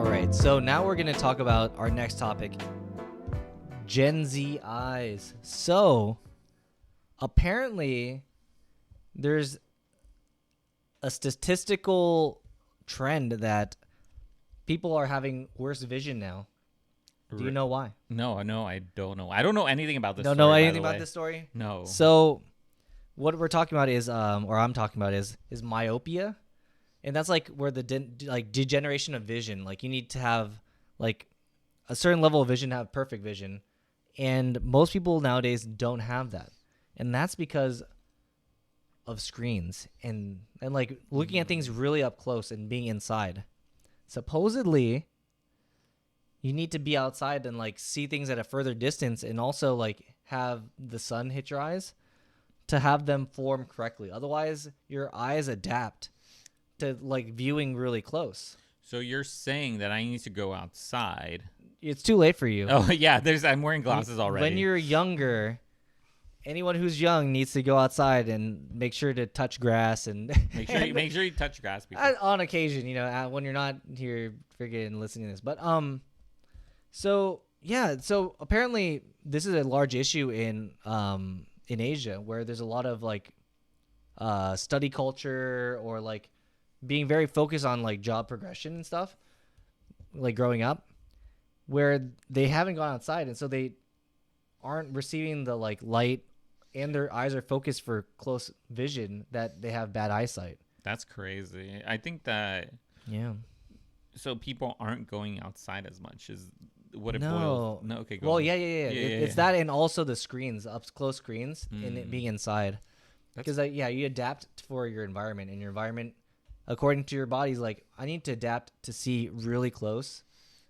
All right, so now we're going to talk about our next topic, Gen Z eyes. So, apparently, there's a statistical trend that people are having worse vision now. Do you know why? No, I don't know. I don't know anything about this Don't story, know by the anything about way. this story? No. So, what we're talking about is, or I'm talking about is myopia. And that's like where the degeneration of vision, like you need to have like a certain level of vision to have perfect vision. And most people nowadays don't have that. And that's because of screens and like looking at things really up close and being inside. Supposedly, you need to be outside and like see things at a further distance and also like have the sun hit your eyes to have them form correctly. Otherwise, your eyes adapt to like viewing really close. So you're saying that I need to go outside? It's too late for you. Oh yeah, I'm wearing glasses already. When you're younger, anyone who's young needs to go outside and make sure to touch grass and make sure you touch grass on occasion, you know, when you're not here freaking listening to this. But so apparently this is a large issue in Asia where there's a lot of like study culture or like being very focused on like job progression and stuff, like growing up, where they haven't gone outside and so they aren't receiving the like light and their eyes are focused for close vision that they have bad eyesight. That's crazy. I think that so people aren't going outside as much as what it boils. No, okay, go on. Yeah. It's that and also the screens, up close screens and it being inside. Because you adapt for your environment and your environment according to your body's like, I need to adapt to see really close.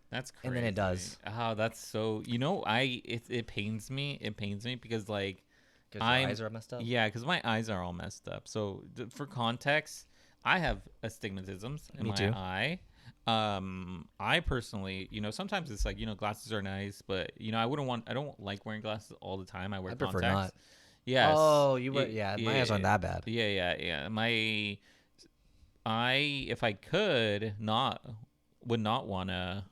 That's crazy. And then it does. Oh, that's so. It pains me. It pains me because like, because your eyes are messed up. Yeah, because my eyes are all messed up. So for context, I have astigmatisms in my eye. I personally, sometimes it's like, glasses are nice, but I don't like wearing glasses all the time. I wear contacts. Prefer not. Yes. Oh, my eyes aren't that bad. Yeah. If I could would not want to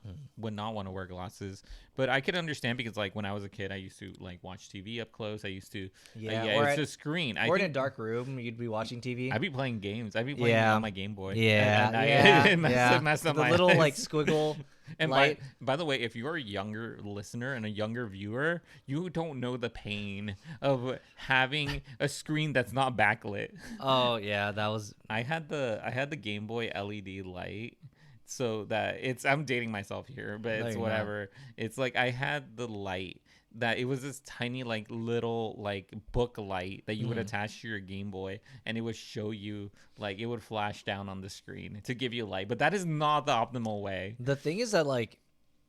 wear glasses, but I could understand because like when I was a kid I used to like watch TV up close. I used to it's a screen or in a dark room you'd be watching TV. I'd be playing games. I'd be playing on my Game Boy. Mess up the my little eyes. like squiggle. And light. by the way, if you're a younger listener and a younger viewer, you don't know the pain of having a screen that's not backlit. Oh yeah, that was. I had the Game Boy LED light, so that I'm dating myself here, but it's whatever. Not. It's like I had the light that it was this tiny like little like book light that you would attach to your Game Boy, and it would show you like it would flash down on the screen to give you light, but that is not the optimal way. The thing is that like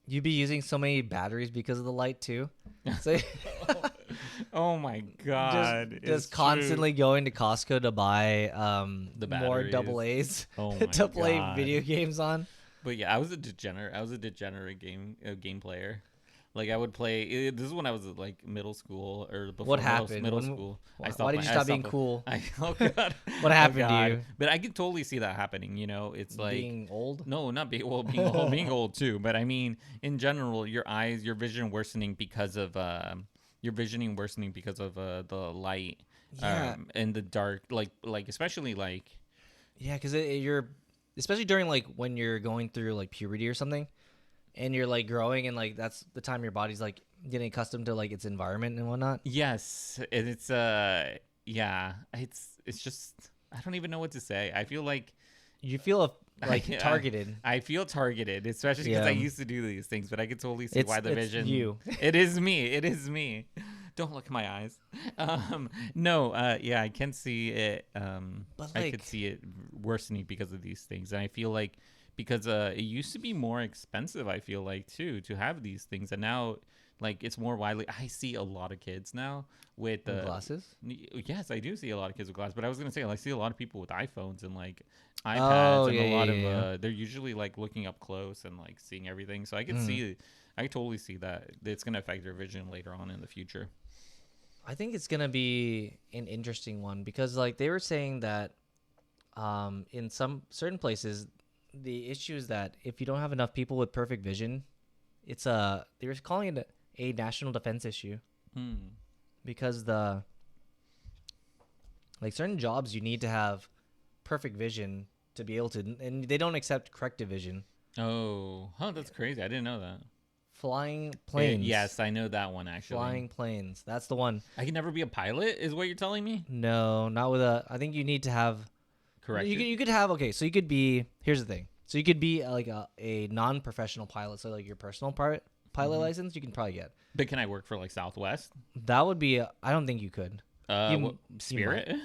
you'd be using so many batteries because of the light too. So oh my god, just constantly going to Costco to buy more AA's to play video games on. But yeah, I was a degenerate game player. Like I would play. This is when I was like middle school or before. What happened? Middle school. Why did you stop being cool? Oh god. What happened to you? But I could totally see that happening. It's like being old. No, not being old. Being old. Being old too. But I mean, in general, your vision worsening because of the light. Yeah. And the dark, like especially like. Yeah, because you're especially during like when you're going through like puberty or something. And you're like growing, and like that's the time your body's like getting accustomed to like its environment and whatnot. Yes, and it's it's just I don't even know what to say. I feel like you feel targeted. I feel targeted, especially because I used to do these things, but I could totally see why the vision. You. It is me. It is me. Don't look at my eyes. I can see it. But I could see it worsening because of these things, and I feel like. Because it used to be more expensive, I feel like, too, to have these things. And now, like, it's more widely. I see a lot of kids now with glasses. Yes, I do see a lot of kids with glasses. But I was going to say, I see a lot of people with iPhones and, like, iPads. They're usually, like, looking up close and, like, seeing everything. So I could I totally see that it's going to affect their vision later on in the future. I think it's going to be an interesting one because, like, they were saying that in some certain places, the issue is that if you don't have enough people with perfect vision, it's they're calling it a national defense issue because like certain jobs you need to have perfect vision to be able to, and they don't accept corrective vision. Oh, that's crazy. I didn't know that. Flying planes. Yes, I know that one actually. Flying planes. That's the one. I can never be a pilot, is what you're telling me? No, not with a. I think you need to have. Correct. You could have. Okay, so you could be. Here's the thing. So you could be like a non-professional pilot. So like your personal pilot license, you can probably get. But can I work for like Southwest? That would be. I don't think you could. Spirit.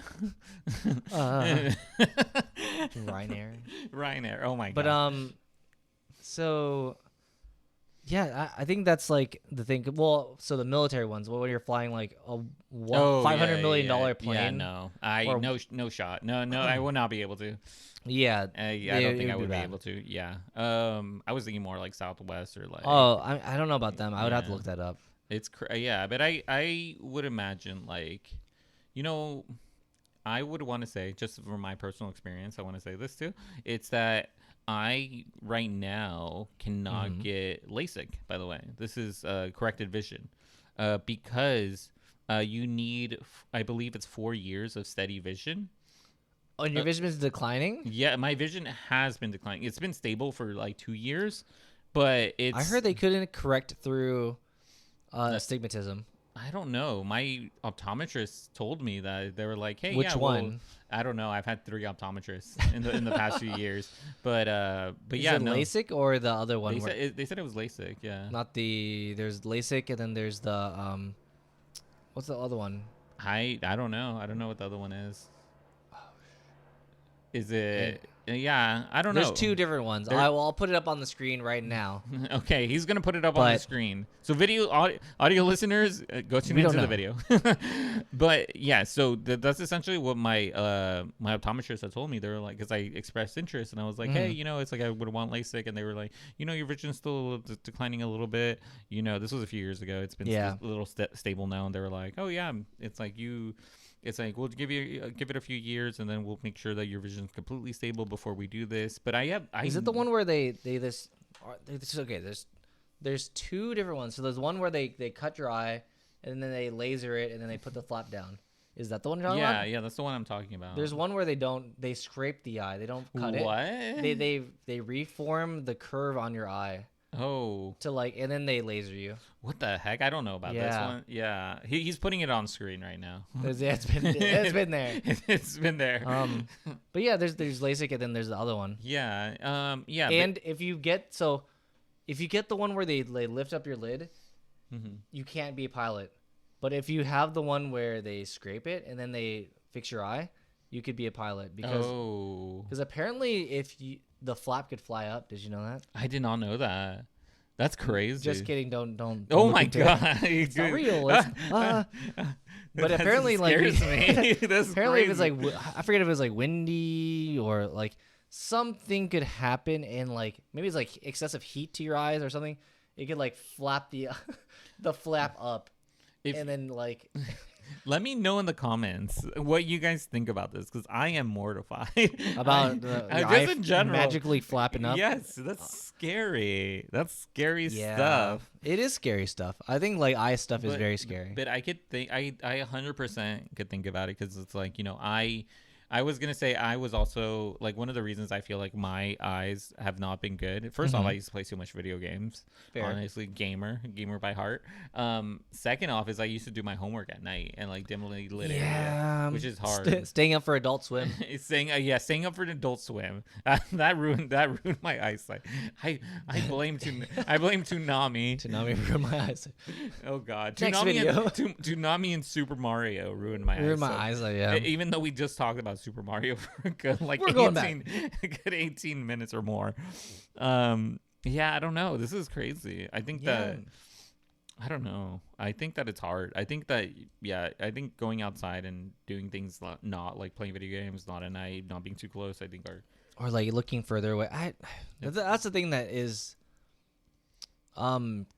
Ryanair. Oh my god. But so. Yeah, I think that's like the thing. Well, so the military ones, when you're flying like a $500 million plane. Yeah, no, no shot. No, I will not be able to. Yeah, I don't think I would be able to. Yeah. I was thinking more like Southwest or like. Oh, I don't know about them. I would have to look that up. It's but I would imagine like, I would want to say, just from my personal experience, I want to say this too. It's that I right now cannot get LASIK, by the way. This is corrected vision because you need, I believe it's 4 years of steady vision. Oh, and your vision is declining? Yeah, my vision has been declining. It's been stable for like 2 years, but I heard they couldn't correct through astigmatism. I don't know. My optometrist told me that they were like, "Hey, which one?" I don't know. I've had 3 optometrists in the past few years, but is yeah, it LASIK or the other one? They said it was LASIK. Yeah, not there's LASIK and then there's the what's the other one? I don't know. I don't know what the other one is. Is it? Yeah, I don't know. There's 2 different ones. I'll put it up on the screen right now. Okay, he's gonna put it up on the screen. So audio listeners, go tune into the video. But yeah, so that's essentially what my optometrist had told me. They were like, because I expressed interest, and I was like, hey, it's like I would want LASIK, and they were like, your vision's still declining a little bit. This was a few years ago. It's been a little stable now, and they were like, oh yeah, it's like you. It's like we'll give it a few years, and then we'll make sure that your vision is completely stable before we do this. But is it the one where this okay? There's 2 different ones. So there's one where they cut your eye, and then they laser it, and then they put the flap down. Is that the one you're talking about? Yeah, that's the one I'm talking about. There's one where they scrape the eye. They don't cut it. What? They reform the curve on your eye. Oh. To and then they laser you. What the heck? I don't know about this one. Yeah. He's putting it on screen right now. It's been there. It's been there. But yeah, there's LASIK and then there's the other one. Yeah. Yeah. And if you get the one where they lift up your lid, you can't be a pilot. But if you have the one where they scrape it and then they fix your eye, you could be a pilot because apparently the flap could fly up. Did you know that? I did not know that. That's crazy. Just kidding. Don't oh my god! It's not real. But apparently, like, apparently, if it's like, I forget if it was like windy or like something could happen, and like maybe it's like excessive heat to your eyes or something. It could like flap the flap up, and then like. Let me know in the comments what you guys think about this, because I am mortified about just in general magically flapping up. Yes, that's scary. That's scary stuff. It is scary stuff. I think like eye stuff is very scary. But I could think I 100% could think about it, because it's like, I was going to say I was also, like, one of the reasons I feel like my eyes have not been good. First off, I used to play too much video games. Fair. Honestly, gamer by heart. Second off is I used to do my homework at night and, like, dimly lit area, which is hard. Staying up for Adult Swim. Staying up for Adult Swim. That ruined my eyesight. I blame Toonami. Toonami ruined my eyesight. Oh, God. Next video. Toonami and Super Mario ruined my eyesight. Ruined my eyesight, yeah. Even though we just talked about Super Mario for a good a good 18 minutes or more. Yeah, I don't know. This is crazy. I think that I don't know. I think that it's hard. I think that I think going outside and doing things not like playing video games, not at night, not being too close, I think or like looking further away. That's the thing that is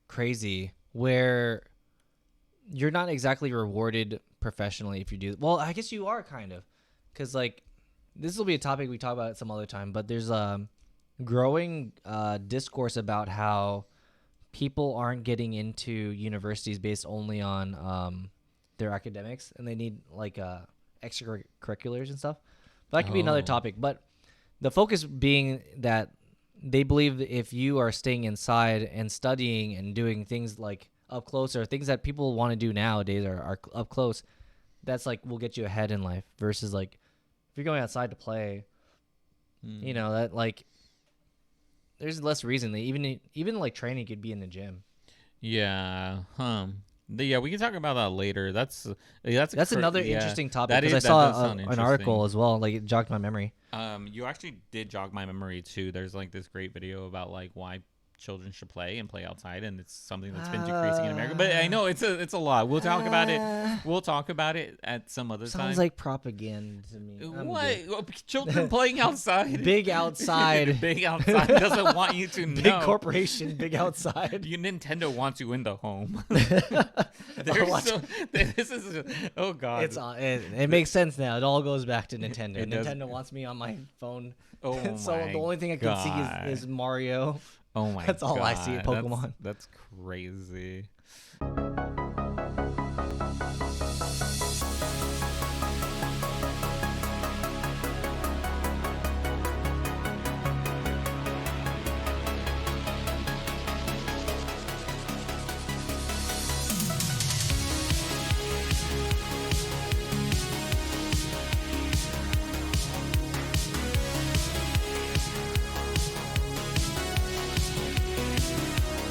crazy, where you're not exactly rewarded professionally if you do. Well, I guess you are kind of. Because, like, this will be a topic we talk about some other time, but there's growing discourse about how people aren't getting into universities based only on their academics, and they need like extracurriculars and stuff. But that could be another Oh. topic. But the focus being that they believe that if you are staying inside and studying and doing things like up close or things that people want to do nowadays are up close, that's like will get you ahead in life versus like if you're going outside to play, you know, that like there's less reason. Even like training could be in the gym. Yeah. Yeah, we can talk about that later. That's Another yeah, interesting topic that because I is that does saw sound an article interesting. as well. Like it jogged my memory. You actually did jog my memory too. There's like this great video about like why children should play and play outside, and it's something that's been decreasing in America. But I know it's a lot. We'll talk about it. We'll talk about it at some other time. Sounds like propaganda to me. What? Children playing outside? Big outside. Big outside doesn't want you to know. Big corporation, big outside. You Nintendo wants you in the home. This is oh god. It makes sense now. It all goes back to Nintendo. It does. Nintendo wants me on my phone. Oh So my the only thing I can God. see is Mario. Oh my That's all I see God. at Pokemon. That's crazy.